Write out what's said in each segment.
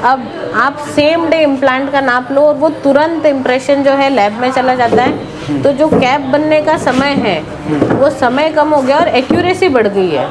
अब आप same day implant का नाप लो और वो तुरंत इम्प्रेशन जो है लैब में चला जाता है, तो जो कैप बनने का समय है वो समय कम हो गया और एक्यूरेसी बढ़ गई है।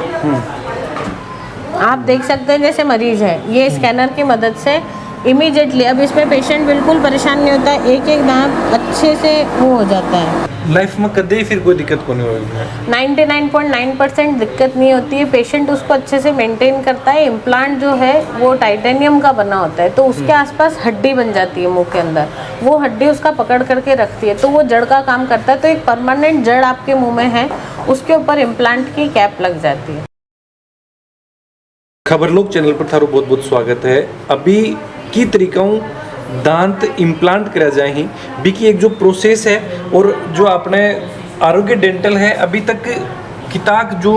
आप देख सकते हैं जैसे मरीज है, ये स्कैनर की मदद से इमीडिएटली, अब इसमें पेशेंट बिल्कुल परेशान नहीं होता, एक एक दांत अच्छे से वो हो जाता है। लाइफ में कभी फिर कोई दिक्कत को नहीं होगी। 99.9% दिक्कत नहीं होती है, पेशेंट उसको अच्छे से मेंटेन करता है। इम्प्लांट जो है वो टाइटेनियम का बना होता है, तो उसके आसपास हड्डी बन जाती है मुंह के अंदर, वो हड्डी उसका पकड़ करके रखती है, तो वो जड़ का काम करता है। तो एक परमानेंट जड़ आपके मुँह में है, उसके ऊपर इम्प्लांट की कैप लग जाती है। खबरलोक चैनल पर थारो बहुत बहुत स्वागत है। अभी की तरीकाओं दांत इम्प्लांट करा जाए ही बीकी एक जो प्रोसेस है और जो अपने आरोग्य डेंटल है अभी तक किताक जो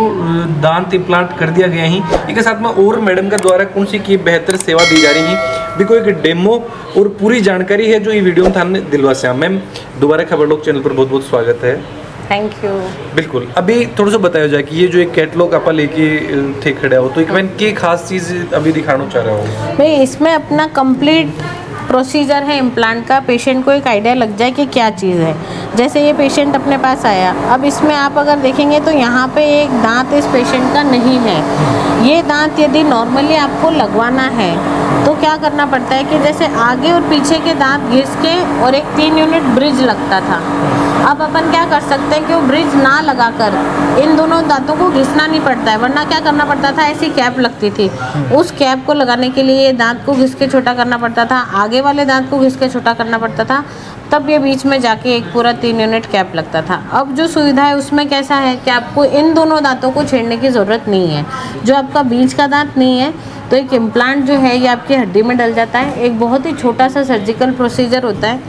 दांत इम्प्लांट कर दिया गया ही इसके साथ में और मैडम के द्वारा कौन सी की बेहतर सेवा दी जा रही है भी कोई एक डेमो और पूरी जानकारी है जो ये वीडियो में थाने दिलवा से। मैम दोबारा खबरलोक चैनल पर बहुत बहुत स्वागत है। Thank you. बिल्कुल, अभी थोड़ा सा बताया जाए कि ये जो एक कैटलॉग आप लेके थे खड़े हो, तो एक मैंने की खास चीज़ अभी दिखाना चाह रहा हूँ भाई, इसमें अपना कंप्लीट प्रोसीजर है इम्प्लांट का, पेशेंट को एक आइडिया लग जाए कि क्या चीज़ है। जैसे ये पेशेंट अपने पास आया, अब इसमें आप अगर देखेंगे तो यहाँ पे एक दांत इस पेशेंट का नहीं है। ये दांत यदि नॉर्मली आपको लगवाना है तो क्या करना पड़ता है कि जैसे आगे और पीछे के दांत घिस के और एक 3 यूनिट ब्रिज लगता था। अब अपन क्या कर सकते हैं कि वो ब्रिज ना लगाकर इन दोनों दांतों को घिसना नहीं पड़ता है, वरना क्या करना पड़ता था, ऐसी कैप लगती थी। उस कैप को लगाने के लिए ये दांत को घिस के छोटा करना पड़ता था, आगे वाले दांत को घिस के छोटा करना पड़ता था, तब ये बीच में जाके एक पूरा 3 यूनिट कैप लगता था। अब जो सुविधा है उसमें कैसा है कि आपको इन दोनों दांतों को छेड़ने की ज़रूरत नहीं है। जो आपका बीच का दांत नहीं है तो एक इम्प्लांट जो है ये आपकी हड्डी में डल जाता है। एक बहुत ही छोटा सा सर्जिकल प्रोसीजर होता है,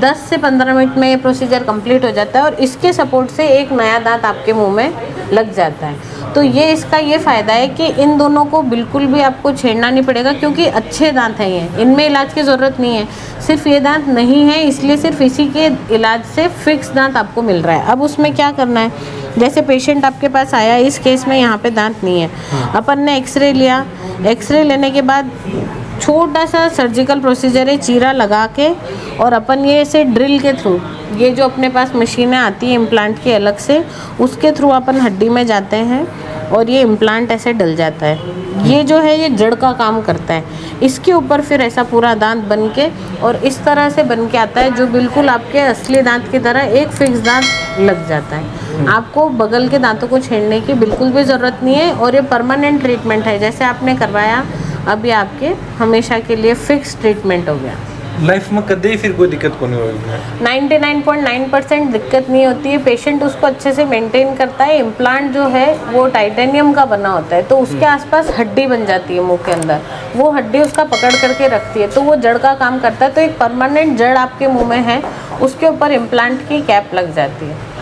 10 से 15 मिनट में ये प्रोसीजर कंप्लीट हो जाता है और इसके सपोर्ट से एक नया दांत आपके मुंह में लग जाता है। तो ये इसका ये फ़ायदा है कि इन दोनों को बिल्कुल भी आपको छेड़ना नहीं पड़ेगा, क्योंकि अच्छे दांत हैं ये, इनमें इलाज की ज़रूरत नहीं है। सिर्फ ये दांत नहीं है इसलिए सिर्फ इसी के इलाज से फिक्स दांत आपको मिल रहा है। अब उसमें क्या करना है, जैसे पेशेंट आपके पास आया, इस केस में यहाँ पे दांत नहीं है, अपन ने एक्सरे लिया, एक्सरे लेने के बाद छोटा सा सर्जिकल प्रोसीजर है, चीरा लगा के और अपन ये इसे ड्रिल के थ्रू, ये जो अपने पास मशीनें आती है इम्प्लांट की अलग से, उसके थ्रू अपन हड्डी में जाते हैं और ये इम्प्लांट ऐसे डल जाता है। ये जो है ये जड़ का काम करता है, इसके ऊपर फिर ऐसा पूरा दांत बन के और इस तरह से बन के आता है जो बिल्कुल आपके असली दांत की तरह एक फिक्स दांत लग जाता है। आपको बगल के दांतों को छेड़ने की बिल्कुल भी ज़रूरत नहीं है और ये परमानेंट ट्रीटमेंट है। जैसे आपने करवाया, अब ये आपके हमेशा के लिए फिक्स ट्रीटमेंट हो गया। लाइफ में कभी फिर कोई दिक्कत को नहीं होगी। 99.9% दिक्कत नहीं होती है, पेशेंट उसको अच्छे से मेंटेन करता है। इम्प्लांट जो है वो टाइटेनियम का बना होता है, तो उसके आसपास हड्डी बन जाती है मुंह के अंदर, वो हड्डी उसका पकड़ करके रखती है, तो वो जड़ का काम करता है। तो एक परमानेंट जड़ आपके मुंह में है, उसके ऊपर इम्प्लांट की कैप लग जाती है।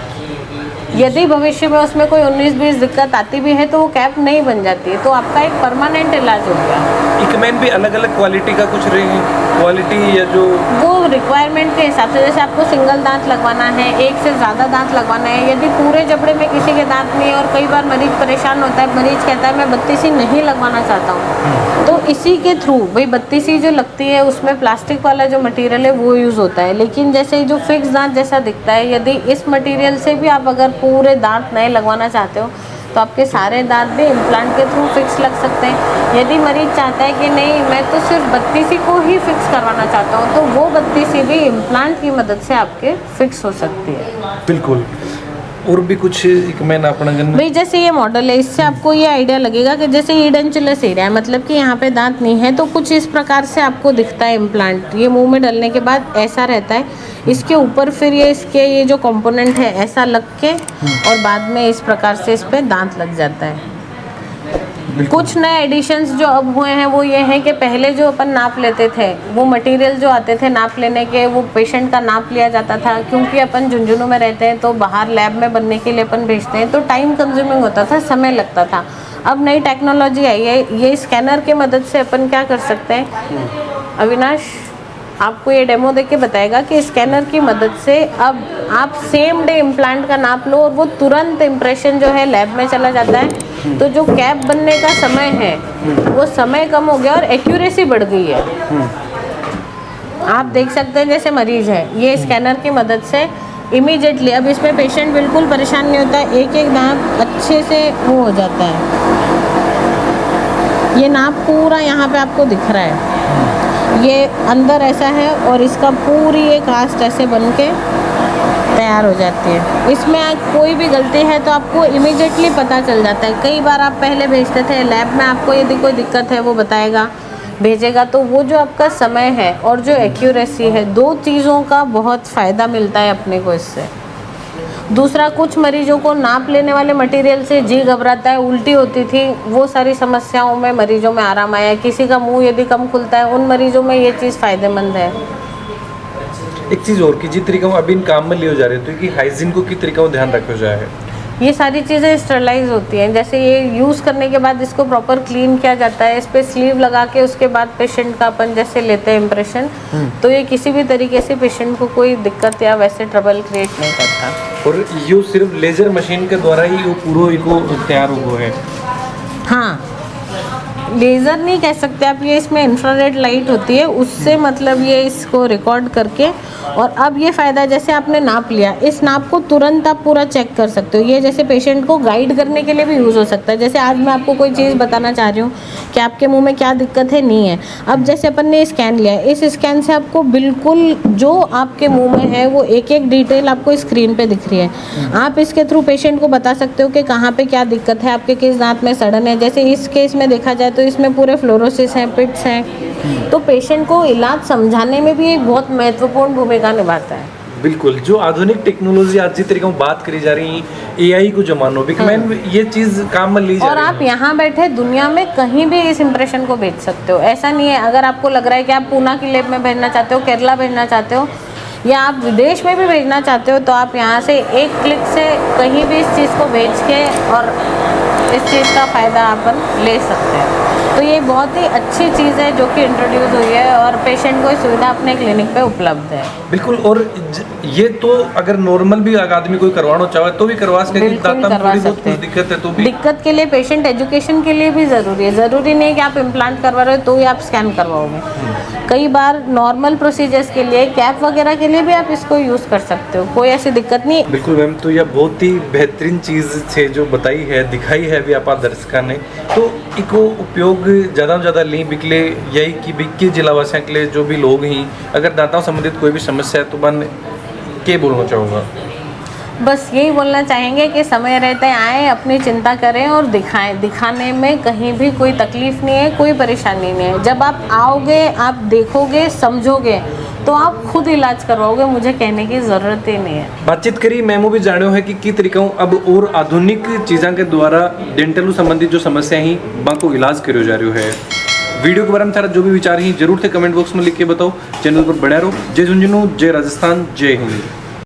यदि भविष्य में उसमें कोई 19-20 दिक्कत आती भी है तो वो कैप नहीं बन जाती है, तो आपका एक परमानेंट इलाज हो गया। इक्विपमेंट भी अलग अलग क्वालिटी का कुछ रहेगी, क्वालिटी या जो वो रिक्वायरमेंट के हिसाब से, जैसे आपको सिंगल दांत लगवाना है, एक से ज़्यादा दांत लगवाना है, यदि पूरे जबड़े में किसी के दांत नहीं है और कई बार मरीज परेशान होता है, मरीज कहता है मैं 32 नहीं लगवाना चाहता हूँ, तो इसी के थ्रू भाई 32 जो लगती है उसमें प्लास्टिक वाला जो मटेरियल है वो यूज़ होता है। लेकिन जैसे जो फिक्स दांत जैसा दिखता है, यदि इस मटेरियल से भी आप अगर पूरे दांत नए लगवाना चाहते हो तो आपके सारे दांत भी इम्प्लांट के थ्रू फिक्स लग सकते हैं। यदि मरीज चाहता है कि नहीं मैं तो सिर्फ 32 को ही फिक्स करवाना चाहता हूँ, तो वो 32 भी इम्प्लांट की मदद से आपके फिक्स हो सकती है। बिल्कुल। और भी कुछ मैंने अपना भाई जैसे ये मॉडल है, इससे आपको ये आइडिया लगेगा कि जैसे ईडेंचुलस एरिया है, मतलब कि यहाँ पे दांत नहीं है, तो कुछ इस प्रकार से आपको दिखता है इम्प्लांट। ये मुंह में डलने के बाद ऐसा रहता है, इसके ऊपर फिर ये इसके ये जो कंपोनेंट है ऐसा लग के और बाद में इस प्रकार से इस पर दांत लग जाता है। कुछ नए एडिशंस जो अब हुए हैं वो ये हैं कि पहले जो अपन नाप लेते थे, वो मटेरियल जो आते थे नाप लेने के, वो पेशेंट का नाप लिया जाता था, क्योंकि अपन झुंझुनू में रहते हैं तो बाहर लैब में बनने के लिए अपन भेजते हैं, तो टाइम कंज्यूमिंग होता था, समय लगता था। अब नई टेक्नोलॉजी आई है, ये स्कैनर की मदद से अपन क्या कर सकते हैं, अविनाश आपको ये डेमो देख के बताएगा कि स्कैनर की मदद से अब आप सेम डे इम्प्लांट का नाप लो और वो तुरंत इम्प्रेशन जो है लैब में चला जाता है। तो जो कैप बनने का समय है वो समय कम हो गया और एक्यूरेसी बढ़ गई है। आप देख सकते हैं जैसे मरीज है, ये स्कैनर की मदद से इमीडिएटली, अब इसमें पेशेंट बिल्कुल परेशान नहीं होता, एक एक दांत अच्छे से वो हो जाता है। ये नाप पूरा यहाँ पे आपको दिख रहा है, ये अंदर ऐसा है और इसका पूरी एक कास्ट ऐसे बन के तैयार हो जाती है। इसमें कोई भी गलती है तो आपको इमीडिएटली पता चल जाता है। कई बार आप पहले भेजते थे लैब में, आपको यदि कोई दिक्कत है वो बताएगा, भेजेगा, तो वो जो आपका समय है और जो एक्यूरेसी है, दो चीज़ों का बहुत फ़ायदा मिलता है अपने को इससे। दूसरा, कुछ मरीजों को नाप लेने वाले मटेरियल से जी घबराता है, उल्टी होती थी, वो सारी समस्याओं में मरीजों में आराम आया। किसी का मुंह यदि कम खुलता है, उन मरीजों में ये चीज़ फ़ायदेमंद है। एक चीज़ और कि जिस तरीका अभी इन काम में लियो जा रहे थे कि हाइजीन को किस तरीका ध्यान रखा जाए। ये सारी चीज़ें स्टरलाइज होती हैं। जैसे ये यूज़ करने के बाद इसको प्रॉपर क्लीन किया जाता है, इस पर स्लीव लगा के उसके बाद पेशेंट का अपन जैसे लेते हैं इम्प्रेशन, तो ये किसी भी तरीके से पेशेंट को कोई दिक्कत या वैसे ट्रबल क्रिएट नहीं करता। और ये सिर्फ लेजर मशीन के द्वारा ही वो पूरा इको तैयार हुआ है। हाँ, लेज़र नहीं कह सकते आप, ये इसमें इंफ्रारेड लाइट होती है, उससे मतलब ये इसको रिकॉर्ड करके, और अब ये फ़ायदा, जैसे आपने नाप लिया, इस नाप को तुरंत आप पूरा चेक कर सकते हो। ये जैसे पेशेंट को गाइड करने के लिए भी यूज़ हो सकता है। जैसे आज मैं आपको कोई चीज़ बताना चाह रही हूँ कि आपके मुंह में क्या दिक्कत है, नहीं है। अब जैसे अपन ने स्कैन लिया, इस स्कैन से आपको बिल्कुल जो आपके मुँह में है वो एक एक डिटेल आपको स्क्रीन पर दिख रही है। आप इसके थ्रू पेशेंट को बता सकते हो कि कहाँ पर क्या दिक्कत है, आपके किस दांत में सड़न है। जैसे इस केस में देखा जाए तो इसमें पूरे फ्लोरोसिस हैं, पिट्स हैं, तो पेशेंट को इलाज समझाने में भी एक बहुत महत्वपूर्ण भूमिका निभाता है। बिल्कुल, जो आधुनिक टेक्नोलॉजी आज जिस तरीके बात करी जा रही है, एआई को जमानो बिकमैन ये चीज़ काम में ली जा और रही है। आप यहाँ बैठे दुनिया में कहीं भी इस इंप्रेशन को भेज सकते हो। ऐसा नहीं है, अगर आपको लग रहा है कि आप पूना की लैब में भेजना चाहते हो, केरला भेजना चाहते हो, या आप विदेश में भी भेजना चाहते हो, तो आप यहाँ से एक क्लिक से कहीं भी इस चीज़ को भेज के और इस चीज़ का फ़ायदा अपन ले सकते हैं। तो ये बहुत ही अच्छी चीज़ है जो कि इंट्रोड्यूस हुई है और पेशेंट को ये सुविधा अपने क्लिनिक पे उपलब्ध है। बिल्कुल, और ये तो अगर नॉर्मल भी आदमी कोई करवाना चाहे तो भी करवा सकते हैं। दांत में थोड़ी बहुत कुछ दिक्कत है तो भी, दिक्कत के लिए पेशेंट एजुकेशन के लिए भी ज़रूरी है। ज़रूरी नहीं है कि आप इम्प्लांट करवा रहे हो तो ही आप स्कैन करवाओगे। कई बार नॉर्मल प्रोसीजर्स के लिए, कैप वगैरह के लिए भी आप इसको यूज़ कर सकते हो, कोई ऐसी दिक्कत नहीं। बिल्कुल मैम, तो यह बहुत ही बेहतरीन चीज़ है जो बताई है, दिखाई है भी आप दर्शकों ने। तो इको उपयोग ज़्यादा से ज़्यादा ली बिकले यही कि बिक्की जिलावासियों के लिए जो भी लोग हैं, अगर दांतों संबंधित कोई भी समस्या है तो मन क्या बोलना चाहूँगा? बस यही बोलना चाहेंगे कि समय रहते आएँ, अपनी चिंता करें और दिखाएं। दिखाने में कहीं भी कोई तकलीफ़ नहीं है, कोई परेशानी नहीं है। जब आप आओगे, आप देखोगे, समझोगे, तो आप खुद इलाज करवाओगे, मुझे कहने की ज़रूरत ही नहीं है। बातचीत करी मैमो भी जानो है कि किस तरीका अब और आधुनिक चीज़ों के द्वारा डेंटल संबंधित जो समस्या ही बाको इलाज करो जा रहा है। वीडियो के बारे में सारा जो भी विचार ही जरूर थे कमेंट बॉक्स में लिख के बताओ। चैनल पर बने रहो। जय झुंझुनू, जय राजस्थान, जय हिंद।